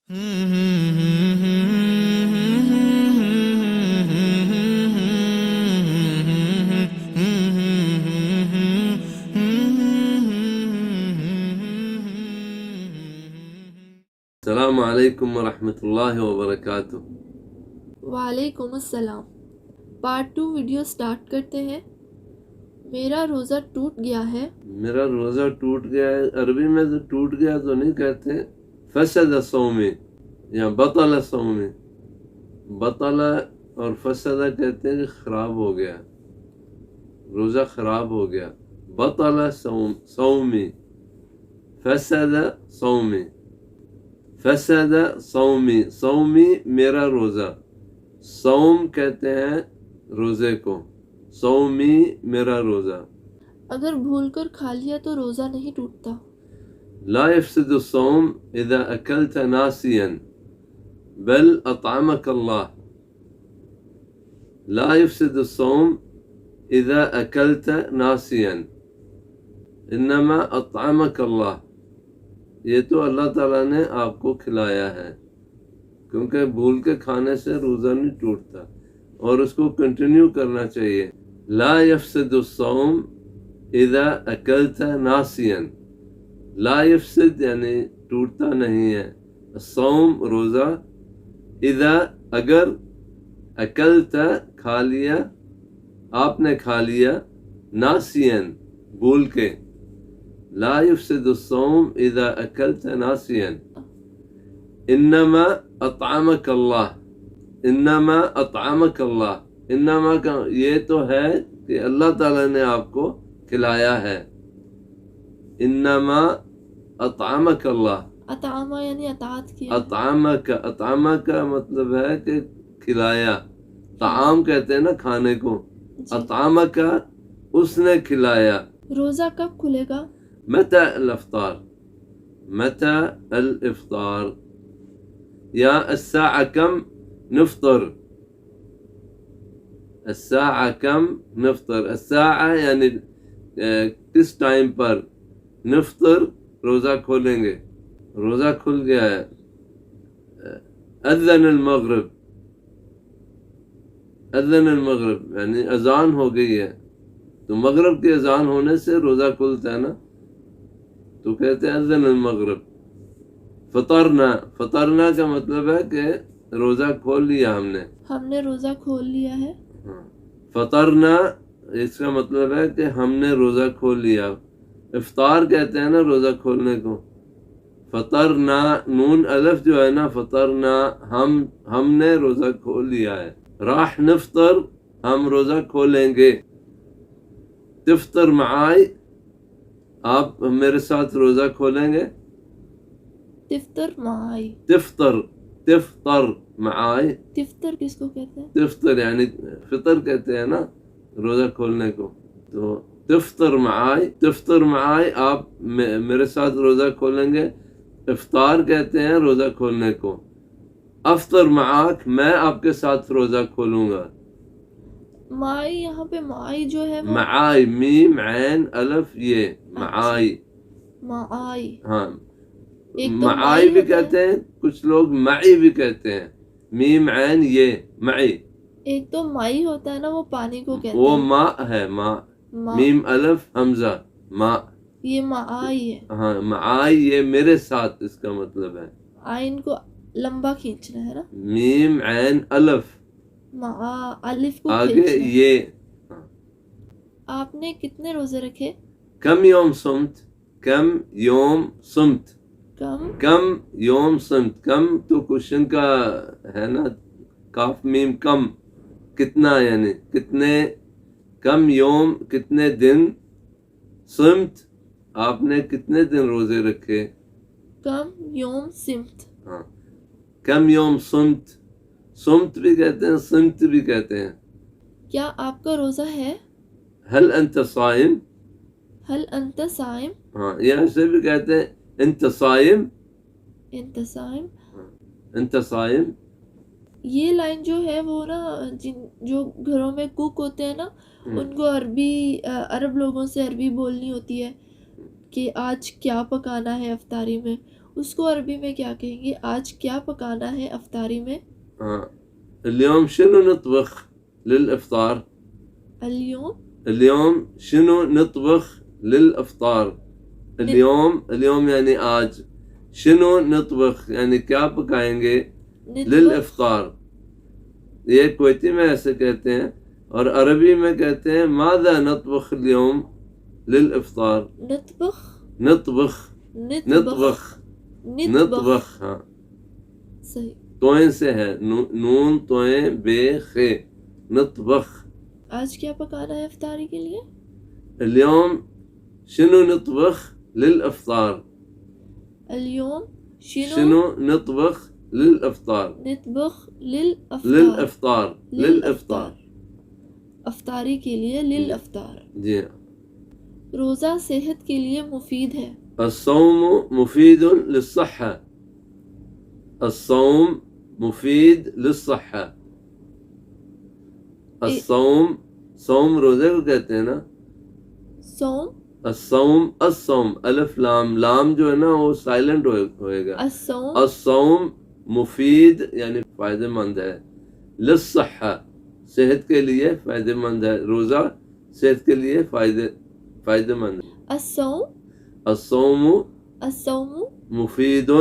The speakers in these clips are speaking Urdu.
السلام علیکم ورحمۃ اللہ وبرکاتہ۔ وعلیکم السلام۔ پارٹ 2 ویڈیو سٹارٹ کرتے ہیں۔ میرا روزہ ٹوٹ گیا ہے۔ میرا روزہ ٹوٹ گیا ہے، عربی میں تو ٹوٹ گیا تو نہیں کہتے، فسد صومی یا بطل صومی۔ بطل اور فسد کہتے ہیں کہ خراب ہو گیا، روزہ خراب ہو گیا۔ بطل صومی، فسد صومی، فسد صومی، صومی میرا روزہ، صوم کہتے ہیں روزے کو، صومی میرا روزہ۔ اگر بھول کر کھا لیا تو روزہ نہیں ٹوٹتا۔ لا يفسد الصوم اذا اکلت ناسیا بل اطعمك اللہ۔ لا يفسد الصوم اذا اکلت ناسیا انما اطعمك اللہ۔ یہ تو اللہ تعالیٰ نے آپ کو کھلایا ہے، کیونکہ بھول کے کھانے سے روزہ نہیں ٹوٹتا اور اس کو کنٹینیو کرنا چاہیے۔ لا يفسد الصوم اذا اکلت ناسیا، لا یفسد یعنی ٹوٹتا نہیں ہے، الصوم روزہ، اذا اگر، اکلت کھا لیا، آپ نے کھا لیا، ناسیا بھول کے، لا یفسد الصوم اذا اکلت ناسیا انما اطعمک اللہ، انما اطعمک اللہ، انما کا یہ تو ہے کہ اللہ تعالیٰ نے آپ کو کھلایا ہے، انما اطعمک اللہ۔ اطعامہ یعنی اطاعت کیا۔ اطعمک، اطعمہ کا مطلب ہے کہ کھلایا، طعام کہتے ہیں نا کھانے کو، اطعمک اس نے کھلایا۔ روزہ کب کھلے گا؟ متى الافطار، متى الافطار، یا الساعة کم نفطر، الساعة کم نفطر، الساعة یعنی کس ٹائم پر، نفطر روزہ کھولیں گے، روزہ کھل گیا ہے۔ اذن المغرب، اذن المغرب یعنی اذان ہو گئی ہے، تو مغرب کی اذان ہونے سے روزہ کھلتا ہے نا، تو کہتے ہیں اذن المغرب۔ فطرنا، فطرنا کا مطلب ہے کہ روزہ کھول لیا ہم نے روزہ کھول لیا ہے۔ فطرنا اس کا مطلب ہے کہ ہم نے روزہ کھول لیا، افطار کہتے ہیں نا روزہ کھولنے کو۔ فطرنا، نون الف جو ہے نا، فطرنا ہم نے روزہ کھول لیا ہے۔ راح نفطر ہم روزہ کھولیں گے۔ تفطر معائی، آپ میرے ساتھ روزہ کھولیں گے۔ تفطر معائی، تفطر معائی، تفطر کس کو کہتے ہیں؟ تفطر یعنی فطر کہتے ہیں نا روزہ کھولنے کو، تو تفطر معائی، تفطر معائی آپ میرے ساتھ روزہ کھولیں گے۔ افطار کہتے ہیں روزہ کھولنے کو۔ افطر معاک، میں آپ کے ساتھ روزہ کھولوں گا۔ معائی، یہاں پہ معائی جو ہے وہ معائی، میم عین الف یہ معائی، معائی، ہاں ایک تو معائی بھی ہوتا ہے، کہتے ہیں، کچھ لوگ معی بھی کہتے ہیں، میم عین یہ معی۔ ایک تو مائی ہوتا ہے نا، وہ پانی کو کہتے وہ ہیں، ماء ہے، ماء، ماء، میم الف حمزہ، ماء، یہ معائی ہے۔ ہاں معائی یہ میرے ساتھ اس کا مطلب ہے، آئین کو لمبا کھینچنا ہے نا، میم عین الف، الف کو آگے کھینچنا ہے۔ یہ۔ آپ نے کتنے روزے رکھے؟ کم یوم صمت، کم یوم صمت، کم، کم یوم صمت، کم تو کوشچن کا ہے نا، کاف میم کم، کتنا یعنی کتنے، کم یوم کتنے دن، صمت آپ نے کتنے دن روزے رکھے، کم یوم سمت، ہاں کم یوم صمت، صمت بھی کہتے ہیں، صمت بھی کہتے ہیں۔ کیا آپ کا روزہ ہے؟ هل انت صائم، حل انت صائم، ہاں یہ ایسے بھی کہتے ہیں انت صائم، انت صائم۔ انت صائم، یہ لائن جو ہے وہ نا، جو گھروں میں کوک ہوتے ہیں نا، ان کو عرب لوگوں سے عربی بولنی ہوتی ہے کہ آج کیا پکانا ہے افطاری میں، اس کو عربی میں کیا کہیں گے؟ آج کیا پکانا ہے افطاری میں؟ اليوم شنو نطبخ للإفطار؟ اليوم شنو نطبخ للإفطار؟ اليوم یعنی آج، شنو نطبخ یعنی کیا پکائیں گے، للإفطار یہ کویتی میں ایسے کہتے ہیں، اور عربی میں کہتے ہیں ماذا نطبخ اليوم للإفطار؟ نطبخ ہاں صحیح، توئیں سے ہے، نون توئیں بے خے، نطبخ۔ آج کیا پکانا ہے افطاری کے لیے؟ اليوم شنو نطبخ للإفطار؟ اليوم شنو نطبخ للإفطار؟ للإفطار افطاری کے لیے، للافطار۔ جی، روزہ صحت کے لیے مفید ہے۔ الصوم مفید للصحة، الصوم مفید للصحة۔ صوم روزے کو کہتے ہیں نا، الصوم الف لام جو ہے نا وہ سائلنٹ ہوئے گا، الصوم مفید یعنی فائدہ مند ہے، للصحة صحت کے لیے فائدہ مند ہے، روزہ صحت کے لیے فائدہ مند ہے۔ الصوم مفید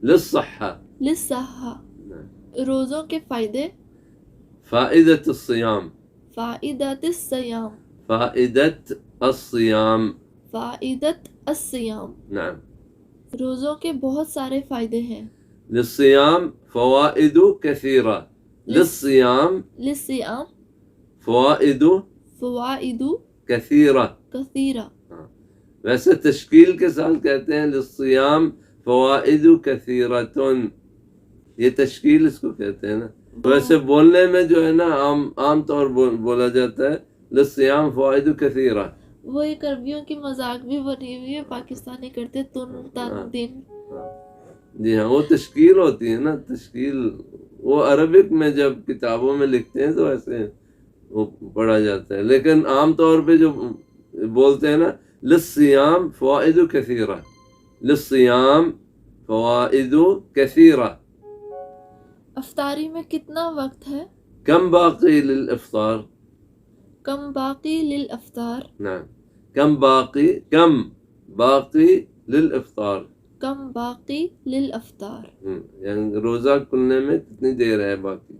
للصحة، روزوں کے فائدے، فائدة الصيام، فائدۃ الصیام، نعم، روزوں کے بہت سارے فائدے ہیں۔ للصيام فوائد كثيرة، للصيام فوائد كثيرة، ویسے تشکیل کے ساتھ کہتے ہیں للصيام فوائد كثيرة، یہ تشکیل اس کو کہتے ہیں نا، ویسے بولنے میں جو ہے نا عام طور بولا جاتا ہے للصيام فوائد كثيرة۔ وہ ایک عربیوں کی مذاق بھی بنی ہوئی ہے، پاکستانی کرتے تن دن۔ جی ہاں، وہ تشکیل ہوتی ہے نا، تشکیل وہ عربک میں جب کتابوں میں لکھتے ہیں تو ایسے وہ پڑھا جاتا ہے، لیکن عام طور پہ جو بولتے ہیں نا للصيام فوائد كثيرة، للصيام فوائد كثيرة۔ افطاری میں کتنا وقت ہے؟ كم باقي للإفطار؟ کم باقی للافطار، نعم، كم باقي للإفطار، کم باقی للافطار، یعنی روزہ کھلنے میں کتنی دیر ہے باقی۔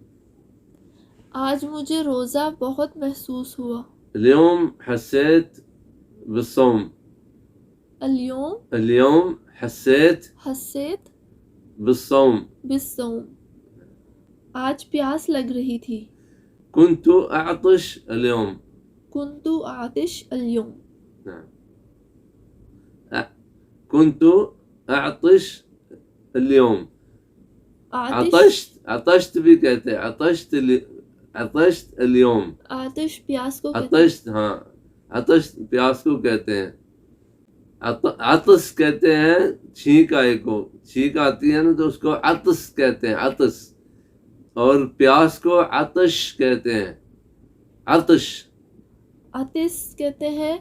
آج مجھے روزہ بہت محسوس ہوا۔ اليوم حسيت بالصوم، اليوم حسيت بالصوم، آج پیاس لگ رہی تھی۔ كنت أعطش اليوم، نعم، كنت أعطش اليوم، عطشت بھی کہتے ہیں، عطشت اليوم، آتش پیاس کو عطشت، ہاں عطش پیاس کو کہتے ہیں، عطس کہتے ہیں چھینک آئے کو، چھینک آتی ہے نا تو اس کو عطس کہتے ہیں، عطس، اور پیاس کو عطش کہتے ہیں، عطش کہتے ہیں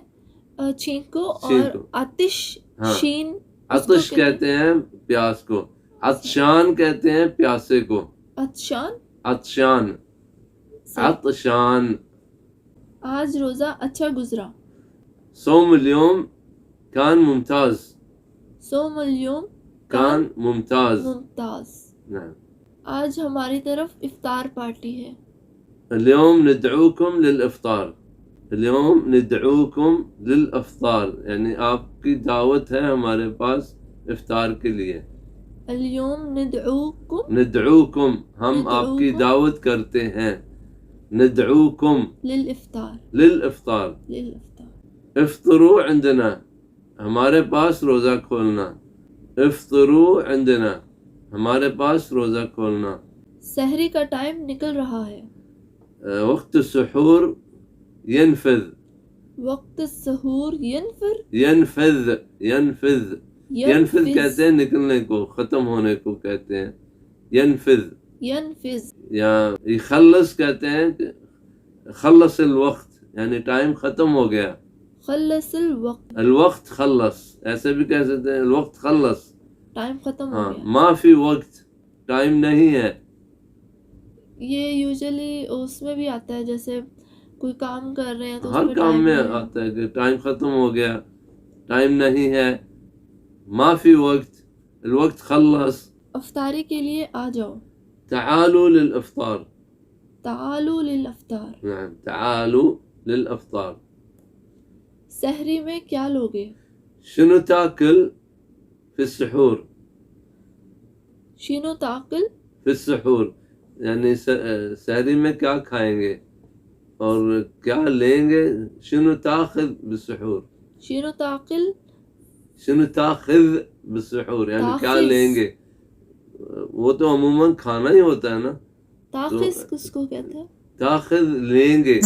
چھینک کو، اور آتش شین عطش کہتے ہیں پیاس کو، عطشان کہتے ہیں پیاسے کو، عطشان۔ آج روزہ اچھا گزرا۔ صوم اليوم كان ممتاز، نعم۔ آج ہماری طرف افطار پارٹی ہے۔ اليوم ندعوكم للإفطار، اليوم ندعوكم للإفطار یعنی آپ کی دعوت ہے ہمارے پاس افطار کے لیے۔ اليوم ندعوكم ہم آپ کی دعوت کرتے ہیں، ندعوكم للإفطار، افطروا عندنا ہمارے پاس روزہ کھولنا، افطروا عندنا ہمارے پاس روزہ کھولنا۔ سحری کا ٹائم نکل رہا ہے۔ وقت السحور ينفذ، وقت السحور ينفذ کہتے ہیں نکلنے کو، ختم ہونے کو کہتے ہیں، ينفذ، یا يخلص کہتے ہیں، خلص الوقت یعنی ٹائم ختم ہو گیا، خلص الوقت خلص، ایسے بھی کہہ سکتے ہیں الوقت خلص، ٹائم ختم ہو ہاں گیا. ما فی وقت ٹائم نہیں ہے. یہ یوزلی اس میں بھی آتا ہے جیسے کوئی کام کر رہے ہیں تو اس ہر پہ کام ٹائم میں نہیں ہے. آتا ہے کہ ٹائم ختم ہو گیا، ٹائم نہیں ہے. ما فی وقت، الوقت خلص. افطاری کے لیے آ جاؤ. تعالوا للافطار. تعالوا للافطار. نعم تعالوا للافطار. سحری میں کیا لوگے؟ شنو تاكل في السحور؟ شینو تاکل. في السحور یعنی سحری میں کیا کھائیں گے اور کیا لیں گے. شنو تاخذ بالسحور؟ شینو تاکل. شنو تاخذ بالسحور یعنی کیا تاخذ. لیں گے. وہ تو عموماً کھانا ہی ہوتا ہے نا. تاخذ کس کو کہتے ہیں؟ تاخذ لیں گے.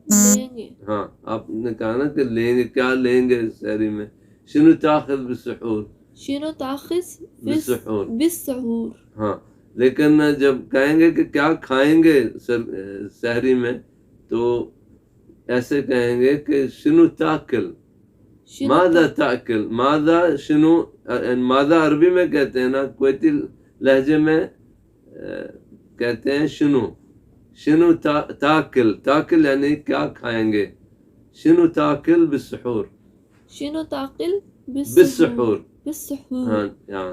لیں گے. ہاں آپ نے کہا نا کہ لیں گے، کیا لیں گے سحری میں. شنو تاخذ بالسحور؟ شینو تاخذ بالسحور. بالسحور. ہاں لیکن جب کہیں گے کہ کیا کھائیں گے سحری میں تو ایسے کہیں گے کہ شنو تاکل. ماذا تاکل. ماذا شنو. ماذا عربی میں کہتے ہیں نا، کویتی لہجے میں کہتے ہیں شنو. شنو تاکل. تاکل یعنی کیا کھائیں گے. شنو تاکل بالسحور. شینو تاکل بالسحور. بالسحور. ہاں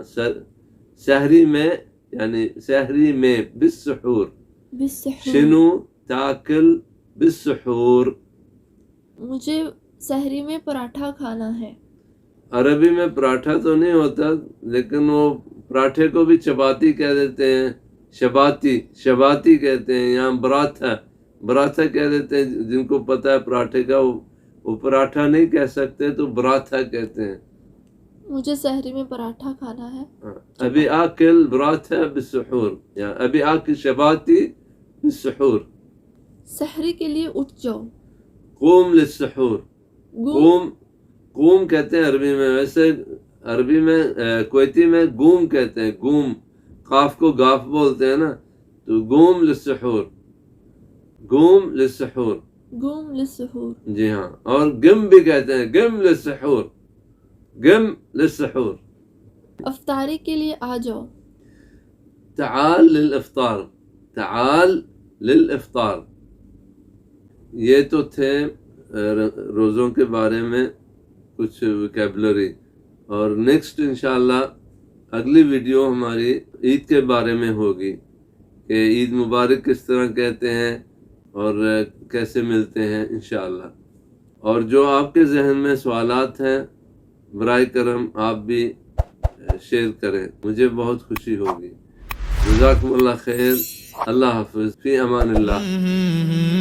سحری میں یعنی سحری میں بالسحور. بالسحور. شنو تاکل بالسحور. مجھے سحری میں پراٹھا کھانا ہے. عربی میں پراٹھا تو نہیں ہوتا لیکن وہ پراٹھے کو بھی چپاتی کہہ دیتے ہیں. شباتی کہتے ہیں. یہاں براٹھا کہہ دیتے ہیں. جن کو پتہ ہے پراٹھے کا وہ پراٹھا نہیں کہہ سکتے تو براٹھا کہتے ہیں. مجھے سحری میں پراٹھا کھانا ہے. ابھی آکل براٹھا بالسحور یا ابھی آکل شباتی بالسحور. سحری کے لیے اٹھ جاؤ. قوم للسحور. قوم کہتے ہیں عربی میں. ویسے عربی میں کویتی میں گوم کہتے ہیں. گوم قاف کو گاف بولتے ہیں نا، تو گوم للسحور. گوم للسحور. گوم للسحور. جی ہاں. اور گم بھی کہتے ہیں. گم للسحور. گم للسحور. افطاری کے لیے آ جاؤ. تعال للافطار. تعال للافطار. یہ تو تھے روزوں کے بارے میں کچھ ویکیبلری. اور نیکسٹ انشاءاللہ اگلی ویڈیو ہماری عید کے بارے میں ہوگی کہ عید مبارک کس طرح کہتے ہیں اور کیسے ملتے ہیں انشاءاللہ. اور جو آپ کے ذہن میں سوالات ہیں برائے کرم آپ بھی شیئر کریں، مجھے بہت خوشی ہوگی. جزاکم اللہ خیر. اللہ حافظ. فی امان اللہ.